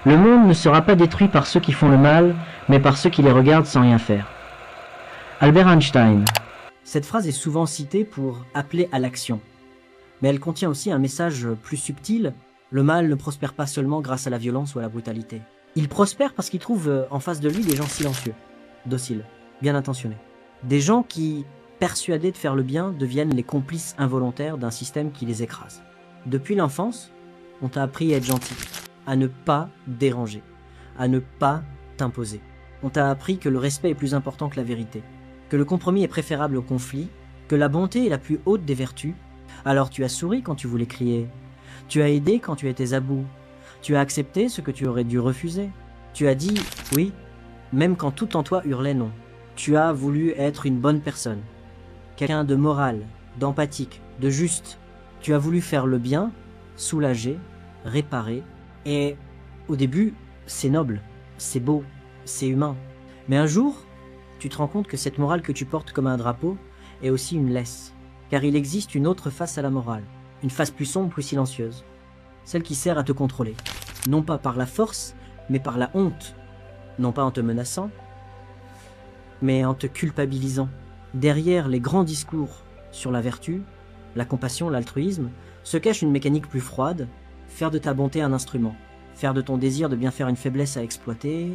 Le monde ne sera pas détruit par ceux qui font le mal, mais par ceux qui les regardent sans rien faire. Albert Einstein. Cette phrase est souvent citée pour appeler à l'action. Mais elle contient aussi un message plus subtil. Le mal ne prospère pas seulement grâce à la violence ou à la brutalité. Il prospère parce qu'il trouve en face de lui des gens silencieux, dociles, bien intentionnés. Des gens qui, persuadés de faire le bien, deviennent les complices involontaires d'un système qui les écrase. Depuis l'enfance, on t'a appris à être gentil, à ne pas déranger, à ne pas t'imposer. On t'a appris que le respect est plus important que la vérité, que le compromis est préférable au conflit, que la bonté est la plus haute des vertus. Alors tu as souri quand tu voulais crier, tu as aidé quand tu étais à bout, tu as accepté ce que tu aurais dû refuser, tu as dit oui, même quand tout en toi hurlait non. Tu as voulu être une bonne personne, quelqu'un de moral, d'empathique, de juste. Tu as voulu faire le bien, soulager, réparer, et au début, c'est noble, c'est beau, c'est humain. Mais un jour, tu te rends compte que cette morale que tu portes comme un drapeau est aussi une laisse. Car il existe une autre face à la morale, une face plus sombre, plus silencieuse, celle qui sert à te contrôler, non pas par la force, mais par la honte, non pas en te menaçant, mais en te culpabilisant. Derrière les grands discours sur la vertu, la compassion, l'altruisme, se cache une mécanique plus froide, faire de ta bonté un instrument, faire de ton désir de bien faire une faiblesse à exploiter,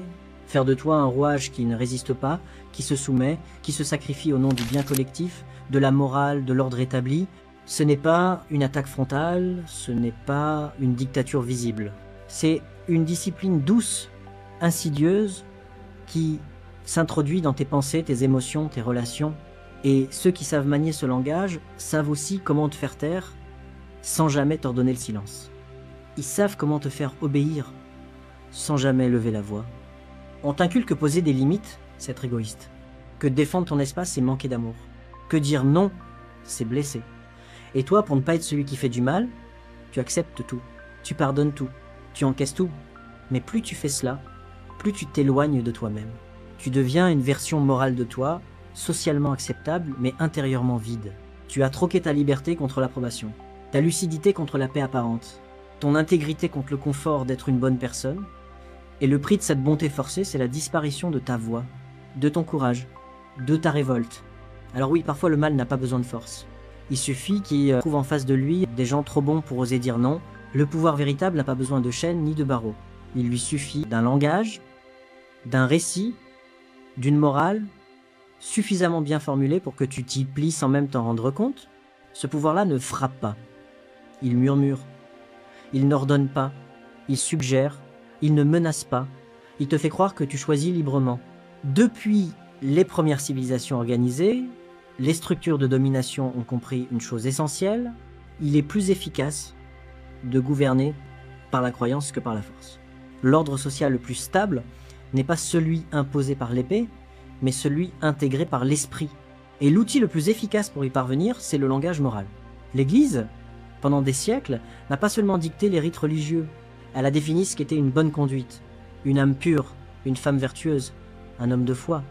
faire de toi un rouage qui ne résiste pas, qui se soumet, qui se sacrifie au nom du bien collectif, de la morale, de l'ordre établi. Ce n'est pas une attaque frontale, ce n'est pas une dictature visible. C'est une discipline douce, insidieuse, qui s'introduit dans tes pensées, tes émotions, tes relations. Et ceux qui savent manier ce langage savent aussi comment te faire taire sans jamais t'ordonner le silence. Ils savent comment te faire obéir sans jamais lever la voix. On t'inculque que poser des limites, c'est être égoïste. Que défendre ton espace, c'est manquer d'amour. Que dire non, c'est blesser. Et toi, pour ne pas être celui qui fait du mal, tu acceptes tout, tu pardonnes tout, tu encaisses tout. Mais plus tu fais cela, plus tu t'éloignes de toi-même. Tu deviens une version morale de toi, socialement acceptable, mais intérieurement vide. Tu as troqué ta liberté contre l'approbation, ta lucidité contre la paix apparente, ton intégrité contre le confort d'être une bonne personne, et le prix de cette bonté forcée, c'est la disparition de ta voix, de ton courage, de ta révolte. Alors oui, parfois le mal n'a pas besoin de force. Il suffit qu'il trouve en face de lui des gens trop bons pour oser dire non. Le pouvoir véritable n'a pas besoin de chaînes ni de barreaux. Il lui suffit d'un langage, d'un récit, d'une morale suffisamment bien formulée pour que tu t'y plies sans même t'en rendre compte. Ce pouvoir-là ne frappe pas. Il murmure. Il n'ordonne pas. Il suggère. Il ne menace pas. Il te fait croire que tu choisis librement. Depuis les premières civilisations organisées, les structures de domination ont compris une chose essentielle. Il est plus efficace de gouverner par la croyance que par la force. L'ordre social le plus stable n'est pas celui imposé par l'épée, mais celui intégré par l'esprit. Et l'outil le plus efficace pour y parvenir, c'est le langage moral. L'Église, pendant des siècles, n'a pas seulement dicté les rites religieux, elle a défini ce qu'était une bonne conduite, une âme pure, une femme vertueuse, un homme de foi.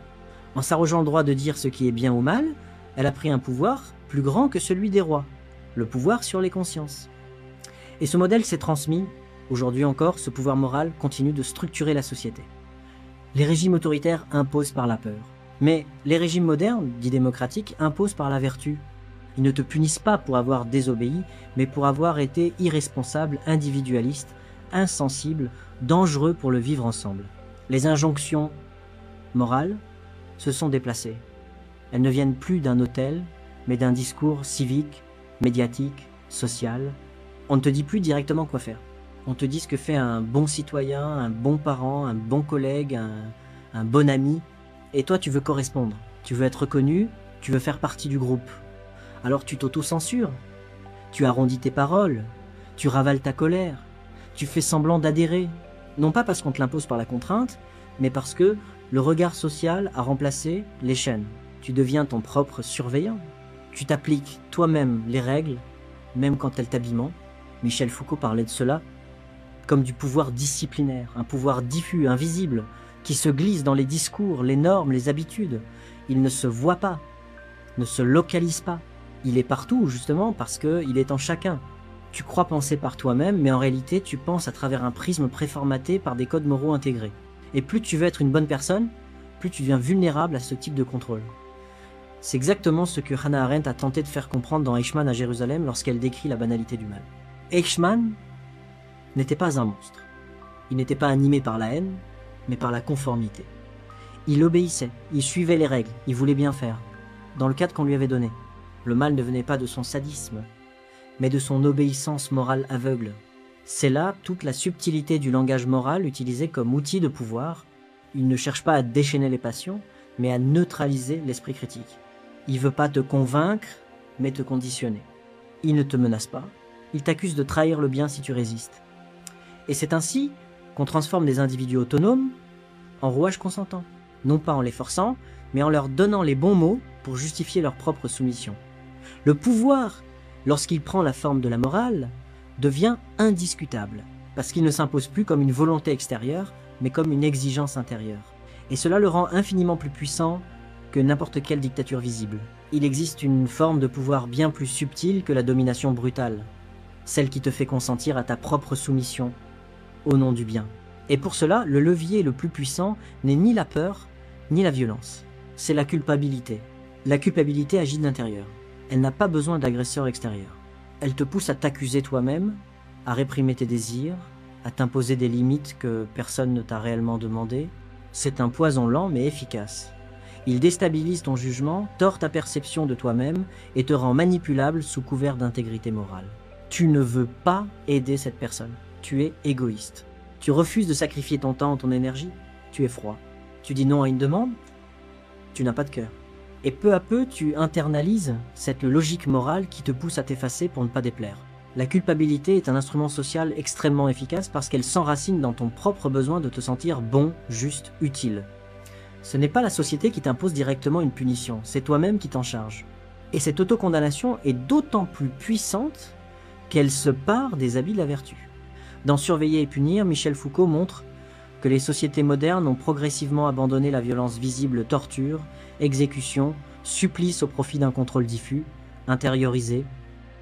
En s'arrogeant le droit de dire ce qui est bien ou mal, elle a pris un pouvoir plus grand que celui des rois, le pouvoir sur les consciences. Et ce modèle s'est transmis. Aujourd'hui encore, ce pouvoir moral continue de structurer la société. Les régimes autoritaires imposent par la peur. Mais les régimes modernes, dits démocratiques, imposent par la vertu. Ils ne te punissent pas pour avoir désobéi, mais pour avoir été irresponsable, individualiste, insensible, dangereux pour le vivre ensemble. Les injonctions morales se sont déplacées. Elles ne viennent plus d'un autel, mais d'un discours civique, médiatique, social. On ne te dit plus directement quoi faire. On te dit ce que fait un bon citoyen, un bon parent, un bon collègue, un bon ami. Et toi, tu veux correspondre. Tu veux être reconnu, tu veux faire partie du groupe. Alors tu t'auto-censures. Tu arrondis tes paroles. Tu ravales ta colère. Tu fais semblant d'adhérer. Non pas parce qu'on te l'impose par la contrainte, mais parce que le regard social a remplacé les chaînes. Tu deviens ton propre surveillant. Tu t'appliques toi-même les règles, même quand elles t'abîment. Michel Foucault parlait de cela comme du pouvoir disciplinaire, un pouvoir diffus, invisible, qui se glisse dans les discours, les normes, les habitudes. Il ne se voit pas, ne se localise pas. Il est partout, justement, parce qu'il est en chacun. Tu crois penser par toi-même, mais en réalité, tu penses à travers un prisme préformaté par des codes moraux intégrés. Et plus tu veux être une bonne personne, plus tu deviens vulnérable à ce type de contrôle. C'est exactement ce que Hannah Arendt a tenté de faire comprendre dans Eichmann à Jérusalem lorsqu'elle décrit la banalité du mal. Eichmann n'était pas un monstre. Il n'était pas animé par la haine, mais par la conformité. Il obéissait, il suivait les règles, il voulait bien faire, dans le cadre qu'on lui avait donné. Le mal ne venait pas de son sadisme, mais de son obéissance morale aveugle. C'est là toute la subtilité du langage moral utilisé comme outil de pouvoir. Il ne cherche pas à déchaîner les passions, mais à neutraliser l'esprit critique. Il ne veut pas te convaincre, mais te conditionner. Il ne te menace pas, il t'accuse de trahir le bien si tu résistes. Et c'est ainsi qu'on transforme des individus autonomes en rouages consentants, non pas en les forçant, mais en leur donnant les bons mots pour justifier leur propre soumission. Le pouvoir, lorsqu'il prend la forme de la morale, devient indiscutable, parce qu'il ne s'impose plus comme une volonté extérieure, mais comme une exigence intérieure. Et cela le rend infiniment plus puissant que n'importe quelle dictature visible. Il existe une forme de pouvoir bien plus subtile que la domination brutale, celle qui te fait consentir à ta propre soumission, au nom du bien. Et pour cela, le levier le plus puissant n'est ni la peur, ni la violence. C'est la culpabilité. La culpabilité agit de l'intérieur. Elle n'a pas besoin d'agresseur extérieur. Elle te pousse à t'accuser toi-même, à réprimer tes désirs, à t'imposer des limites que personne ne t'a réellement demandées. C'est un poison lent mais efficace. Il déstabilise ton jugement, tord ta perception de toi-même et te rend manipulable sous couvert d'intégrité morale. Tu ne veux pas aider cette personne. Tu es égoïste. Tu refuses de sacrifier ton temps, ton énergie. Tu es froid. Tu dis non à une demande. Tu n'as pas de cœur. Et peu à peu, tu internalises cette logique morale qui te pousse à t'effacer pour ne pas déplaire. La culpabilité est un instrument social extrêmement efficace parce qu'elle s'enracine dans ton propre besoin de te sentir bon, juste, utile. Ce n'est pas la société qui t'impose directement une punition, c'est toi-même qui t'en charge. Et cette autocondamnation est d'autant plus puissante qu'elle se part des habits de la vertu. Dans Surveiller et punir, Michel Foucault montre que les sociétés modernes ont progressivement abandonné la violence visible, torture, exécution, supplice au profit d'un contrôle diffus, intériorisé.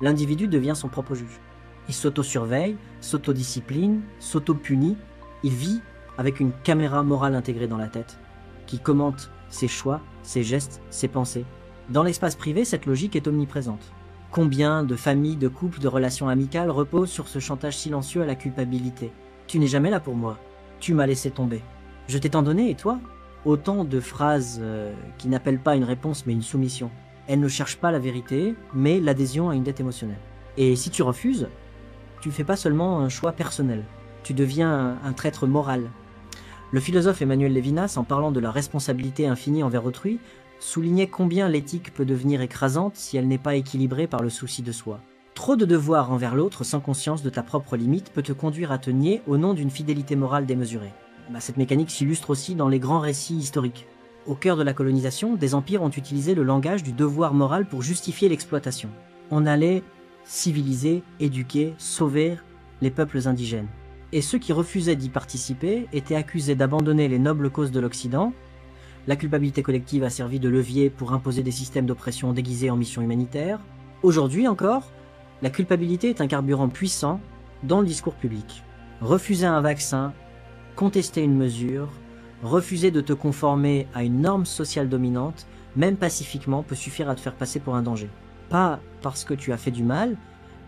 L'individu devient son propre juge. Il s'auto-surveille, s'autodiscipline, s'auto-punit. Il vit avec une caméra morale intégrée dans la tête, qui commente ses choix, ses gestes, ses pensées. Dans l'espace privé, cette logique est omniprésente. Combien de familles, de couples, de relations amicales reposent sur ce chantage silencieux à la culpabilité? Tu n'es jamais là pour moi. Tu m'as laissé tomber. Je t'ai tant donné et toi? Autant de phrases qui n'appellent pas une réponse mais une soumission. Elles ne cherchent pas la vérité, mais l'adhésion à une dette émotionnelle. Et si tu refuses, tu ne fais pas seulement un choix personnel. Tu deviens un traître moral. Le philosophe Emmanuel Lévinas, en parlant de la responsabilité infinie envers autrui, soulignait combien l'éthique peut devenir écrasante si elle n'est pas équilibrée par le souci de soi. Trop de devoirs envers l'autre sans conscience de ta propre limite peut te conduire à te nier au nom d'une fidélité morale démesurée. Cette mécanique s'illustre aussi dans les grands récits historiques. Au cœur de la colonisation, des empires ont utilisé le langage du devoir moral pour justifier l'exploitation. On allait civiliser, éduquer, sauver les peuples indigènes. Et ceux qui refusaient d'y participer étaient accusés d'abandonner les nobles causes de l'Occident. La culpabilité collective a servi de levier pour imposer des systèmes d'oppression déguisés en mission humanitaire. Aujourd'hui encore, la culpabilité est un carburant puissant dans le discours public. Refuser un vaccin, contester une mesure, refuser de te conformer à une norme sociale dominante, même pacifiquement, peut suffire à te faire passer pour un danger. Pas parce que tu as fait du mal,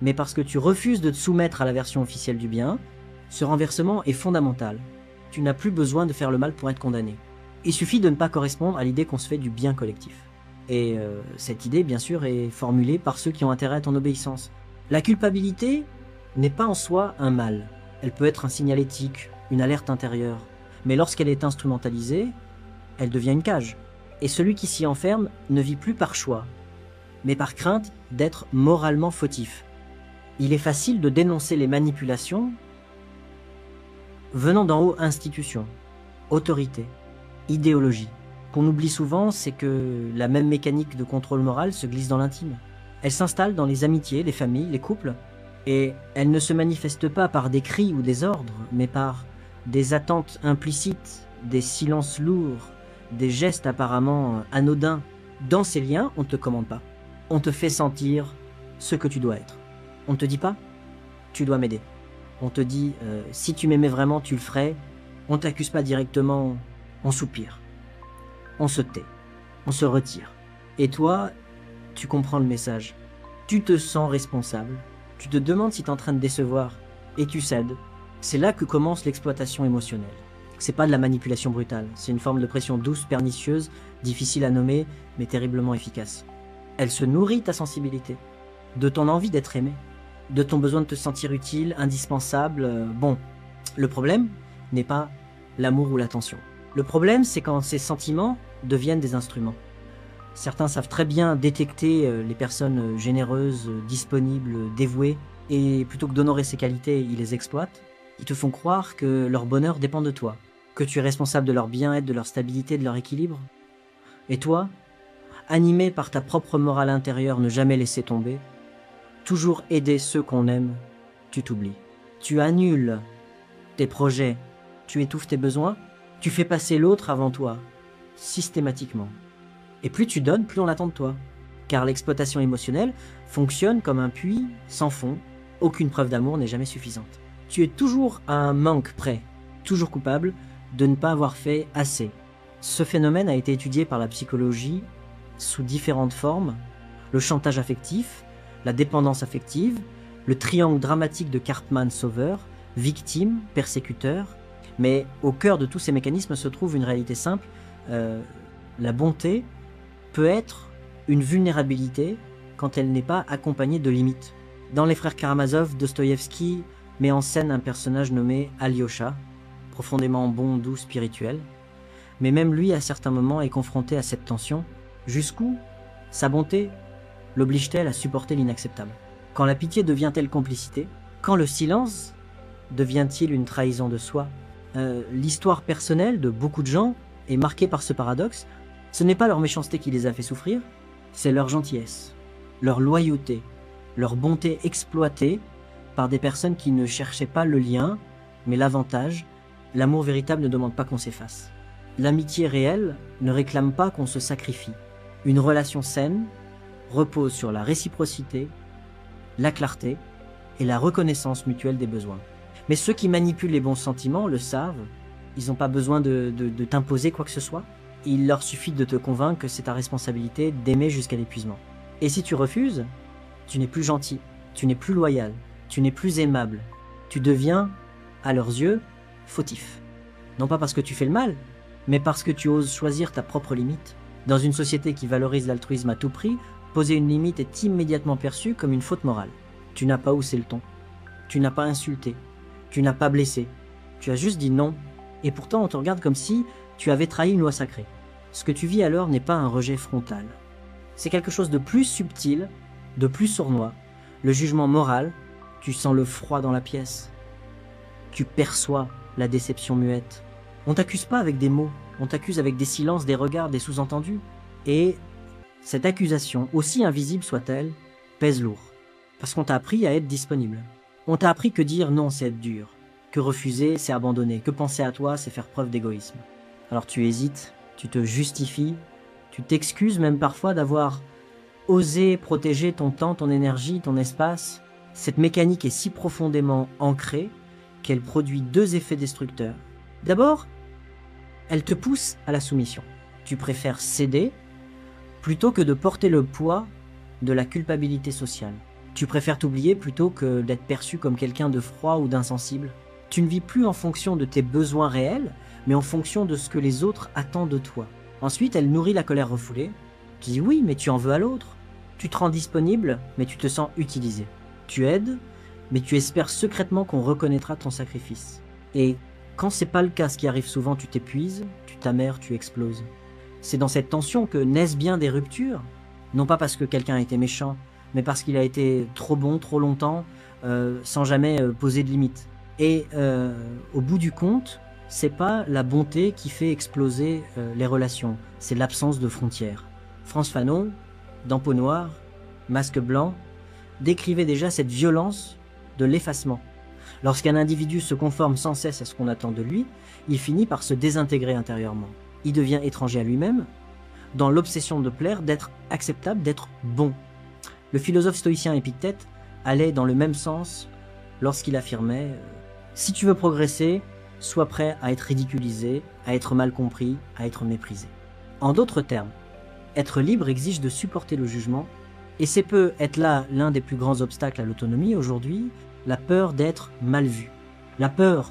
mais parce que tu refuses de te soumettre à la version officielle du bien. Ce renversement est fondamental. Tu n'as plus besoin de faire le mal pour être condamné. Il suffit de ne pas correspondre à l'idée qu'on se fait du bien collectif. Et cette idée, bien sûr, est formulée par ceux qui ont intérêt à ton obéissance. La culpabilité n'est pas en soi un mal. Elle peut être un signal éthique, une alerte intérieure. Mais lorsqu'elle est instrumentalisée, elle devient une cage. Et celui qui s'y enferme ne vit plus par choix, mais par crainte d'être moralement fautif. Il est facile de dénoncer les manipulations venant d'en haut, institutions, autorités, idéologie. Qu'on oublie souvent, c'est que la même mécanique de contrôle moral se glisse dans l'intime. Elle s'installe dans les amitiés, les familles, les couples, et elle ne se manifeste pas par des cris ou des ordres, mais par des attentes implicites, des silences lourds, des gestes apparemment anodins. Dans ces liens, on ne te commande pas. On te fait sentir ce que tu dois être. On ne te dit pas tu dois m'aider. On te dit, si tu m'aimais vraiment, tu le ferais. On t'accuse pas directement, on soupire. On se tait, on se retire. Et toi, tu comprends le message. Tu te sens responsable. Tu te demandes si tu es en train de décevoir. Et tu cèdes. C'est là que commence l'exploitation émotionnelle. C'est pas de la manipulation brutale. C'est une forme de pression douce, pernicieuse, difficile à nommer, mais terriblement efficace. Elle se nourrit ta sensibilité, de ton envie d'être aimé, de ton besoin de te sentir utile, indispensable. Bon, le problème n'est pas l'amour ou l'attention. Le problème, c'est quand ces sentiments deviennent des instruments. Certains savent très bien détecter les personnes généreuses, disponibles, dévouées, et plutôt que d'honorer ces qualités, ils les exploitent. Ils te font croire que leur bonheur dépend de toi, que tu es responsable de leur bien-être, de leur stabilité, de leur équilibre. Et toi, animé par ta propre morale intérieure, ne jamais laisser tomber, toujours aider ceux qu'on aime, tu t'oublies. Tu annules tes projets, tu étouffes tes besoins, tu fais passer l'autre avant toi, systématiquement. Et plus tu donnes, plus on attend de toi. Car l'exploitation émotionnelle fonctionne comme un puits sans fond. Aucune preuve d'amour n'est jamais suffisante. Tu es toujours à un manque près, toujours coupable de ne pas avoir fait assez. Ce phénomène a été étudié par la psychologie sous différentes formes. Le chantage affectif, la dépendance affective, le triangle dramatique de Cartman-Sauveur, victime, persécuteur. Mais au cœur de tous ces mécanismes se trouve une réalité simple. La bonté peut être une vulnérabilité quand elle n'est pas accompagnée de limites. Dans Les Frères Karamazov, Dostoïevski met en scène un personnage nommé Alyosha, profondément bon, doux, spirituel. Mais même lui, à certains moments, est confronté à cette tension. Jusqu'où sa bonté l'oblige-t-elle à supporter l'inacceptable? Quand la pitié devient-elle complicité? Quand le silence devient-il une trahison de soi? L'histoire personnelle de beaucoup de gens est marquée par ce paradoxe. Ce n'est pas leur méchanceté qui les a fait souffrir, c'est leur gentillesse, leur loyauté, leur bonté exploitée par des personnes qui ne cherchaient pas le lien, mais l'avantage. L'amour véritable ne demande pas qu'on s'efface. L'amitié réelle ne réclame pas qu'on se sacrifie. Une relation saine repose sur la réciprocité, la clarté et la reconnaissance mutuelle des besoins. Mais ceux qui manipulent les bons sentiments le savent, ils n'ont pas besoin de t'imposer quoi que ce soit. Il leur suffit de te convaincre que c'est ta responsabilité d'aimer jusqu'à l'épuisement. Et si tu refuses, tu n'es plus gentil, tu n'es plus loyal, tu n'es plus aimable. Tu deviens, à leurs yeux, fautif. Non pas parce que tu fais le mal, mais parce que tu oses choisir ta propre limite. Dans une société qui valorise l'altruisme à tout prix, poser une limite est immédiatement perçu comme une faute morale. Tu n'as pas haussé le ton, tu n'as pas insulté, tu n'as pas blessé, tu as juste dit non, et pourtant on te regarde comme si tu avais trahi une loi sacrée. Ce que tu vis alors n'est pas un rejet frontal. C'est quelque chose de plus subtil, de plus sournois. Le jugement moral, tu sens le froid dans la pièce. Tu perçois la déception muette. On t'accuse pas avec des mots, on t'accuse avec des silences, des regards, des sous-entendus. Et cette accusation, aussi invisible soit-elle, pèse lourd. Parce qu'on t'a appris à être disponible. On t'a appris que dire non, c'est être dur. Que refuser, c'est abandonner. Que penser à toi, c'est faire preuve d'égoïsme. Alors tu hésites, tu te justifies, tu t'excuses même parfois d'avoir osé protéger ton temps, ton énergie, ton espace. Cette mécanique est si profondément ancrée qu'elle produit deux effets destructeurs. D'abord, elle te pousse à la soumission. Tu préfères céder plutôt que de porter le poids de la culpabilité sociale. Tu préfères t'oublier plutôt que d'être perçu comme quelqu'un de froid ou d'insensible. Tu ne vis plus en fonction de tes besoins réels, mais en fonction de ce que les autres attendent de toi. Ensuite, elle nourrit la colère refoulée. Tu dis oui, mais tu en veux à l'autre. Tu te rends disponible, mais tu te sens utilisé. Tu aides, mais tu espères secrètement qu'on reconnaîtra ton sacrifice. Et quand c'est pas le cas, ce qui arrive souvent, tu t'épuises, tu t'amères, tu exploses. C'est dans cette tension que naissent bien des ruptures, non pas parce que quelqu'un a été méchant, mais parce qu'il a été trop bon, trop longtemps, sans jamais poser de limites. Et au bout du compte, c'est pas la bonté qui fait exploser les relations, c'est l'absence de frontières. Frantz Fanon, dans Peau noire, Masque blanc, décrivait déjà cette violence de l'effacement. Lorsqu'un individu se conforme sans cesse à ce qu'on attend de lui, il finit par se désintégrer intérieurement. Il devient étranger à lui-même, dans l'obsession de plaire, d'être acceptable, d'être bon. Le philosophe stoïcien Épictète allait dans le même sens lorsqu'il affirmait si tu veux progresser, sois prêt à être ridiculisé, à être mal compris, à être méprisé. En d'autres termes, être libre exige de supporter le jugement, et c'est peut être là l'un des plus grands obstacles à l'autonomie aujourd'hui, la peur d'être mal vu, la peur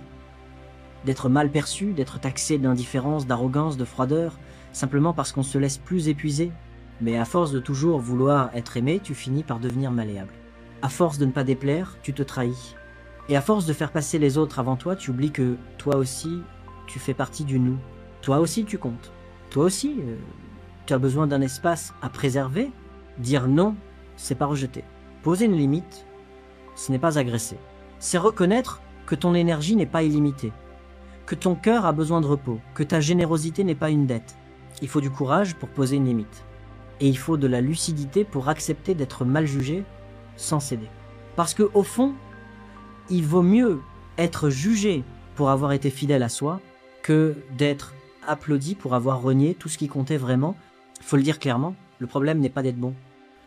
d'être mal perçu, d'être taxé d'indifférence, d'arrogance, de froideur, simplement parce qu'on se laisse plus épuiser. Mais à force de toujours vouloir être aimé, tu finis par devenir malléable. À force de ne pas déplaire, tu te trahis. Et à force de faire passer les autres avant toi, tu oublies que toi aussi, tu fais partie du nous. Toi aussi, tu comptes. Toi aussi, tu as besoin d'un espace à préserver. Dire non, c'est pas rejeter. Poser une limite, ce n'est pas agresser. C'est reconnaître que ton énergie n'est pas illimitée, que ton cœur a besoin de repos, que ta générosité n'est pas une dette. Il faut du courage pour poser une limite. Et il faut de la lucidité pour accepter d'être mal jugé sans céder. Parce que au fond, il vaut mieux être jugé pour avoir été fidèle à soi que d'être applaudi pour avoir renié tout ce qui comptait vraiment. Il faut le dire clairement, le problème n'est pas d'être bon.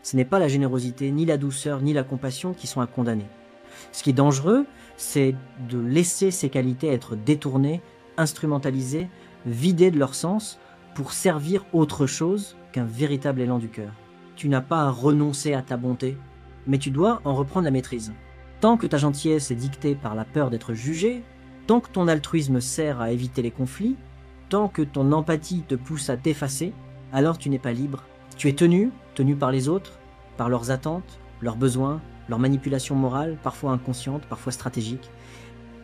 Ce n'est pas la générosité, ni la douceur, ni la compassion qui sont à condamner. Ce qui est dangereux, c'est de laisser ces qualités être détournées, instrumentalisées, vidées de leur sens pour servir autre chose qu'un véritable élan du cœur. Tu n'as pas à renoncer à ta bonté, mais tu dois en reprendre la maîtrise. Tant que ta gentillesse est dictée par la peur d'être jugé, tant que ton altruisme sert à éviter les conflits, tant que ton empathie te pousse à t'effacer, alors tu n'es pas libre. Tu es tenu par les autres, par leurs attentes, leurs besoins, leurs manipulations morales, parfois inconscientes, parfois stratégiques.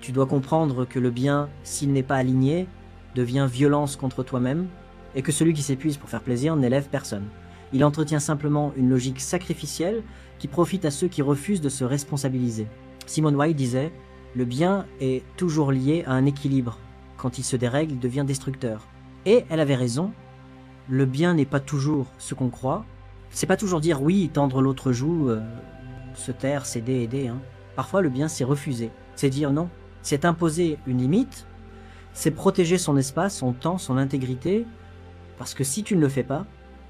Tu dois comprendre que le bien, s'il n'est pas aligné, devient violence contre toi-même, et que celui qui s'épuise pour faire plaisir n'élève personne. Il entretient simplement une logique sacrificielle qui profite à ceux qui refusent de se responsabiliser. Simone Weil disait « Le bien est toujours lié à un équilibre. Quand il se dérègle, il devient destructeur. » Et elle avait raison. Le bien n'est pas toujours ce qu'on croit. C'est pas toujours dire oui, tendre l'autre joue, se taire, céder, aider. Parfois, le bien, c'est refuser. C'est dire non. C'est imposer une limite. C'est protéger son espace, son temps, son intégrité. Parce que si tu ne le fais pas,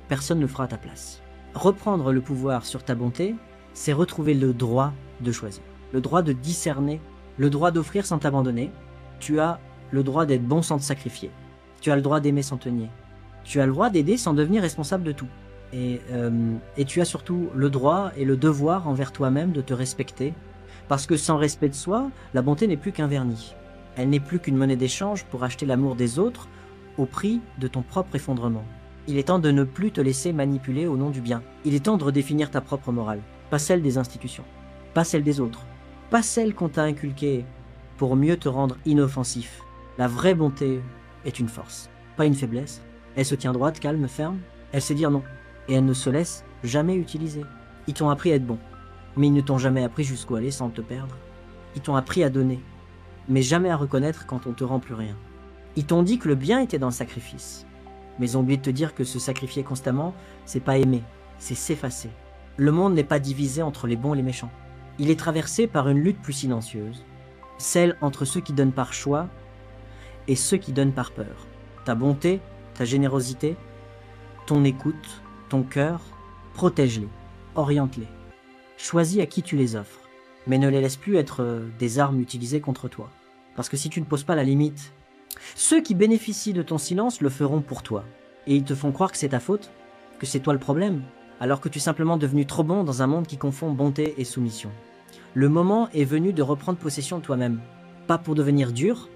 personne ne le fera à ta place. Reprendre le pouvoir sur ta bonté, c'est retrouver le droit de choisir. Le droit de discerner. Le droit d'offrir sans t'abandonner. Tu as le droit d'être bon sans te sacrifier. Tu as le droit d'aimer sans te nier. Tu as le droit d'aider sans devenir responsable de tout. Et tu as surtout le droit et le devoir envers toi-même de te respecter. Parce que sans respect de soi, la bonté n'est plus qu'un vernis. Elle n'est plus qu'une monnaie d'échange pour acheter l'amour des autres au prix de ton propre effondrement. Il est temps de ne plus te laisser manipuler au nom du bien. Il est temps de redéfinir ta propre morale. Pas celle des institutions. Pas celle des autres. Pas celle qu'on t'a inculquée pour mieux te rendre inoffensif. La vraie bonté est une force, pas une faiblesse. Elle se tient droite, calme, ferme. Elle sait dire non. Et elle ne se laisse jamais utiliser. Ils t'ont appris à être bon, mais ils ne t'ont jamais appris jusqu'où aller sans te perdre. Ils t'ont appris à donner, mais jamais à reconnaître quand on te rend plus rien. Ils t'ont dit que le bien était dans le sacrifice, mais ils ont oublié de te dire que se sacrifier constamment, c'est pas aimer, c'est s'effacer. Le monde n'est pas divisé entre les bons et les méchants. Il est traversé par une lutte plus silencieuse, celle entre ceux qui donnent par choix et ceux qui donnent par peur. Ta bonté, ta générosité, ton écoute, ton cœur, protège-les, oriente-les. Choisis à qui tu les offres, mais ne les laisse plus être des armes utilisées contre toi. Parce que si tu ne poses pas la limite, ceux qui bénéficient de ton silence le feront pour toi. Et ils te font croire que c'est ta faute, que c'est toi le problème, alors que tu es simplement devenu trop bon dans un monde qui confond bonté et soumission. Le moment est venu de reprendre possession de toi-même. Pas pour devenir dur,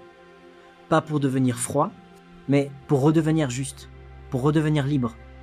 pas pour devenir froid, mais pour redevenir juste, pour redevenir libre.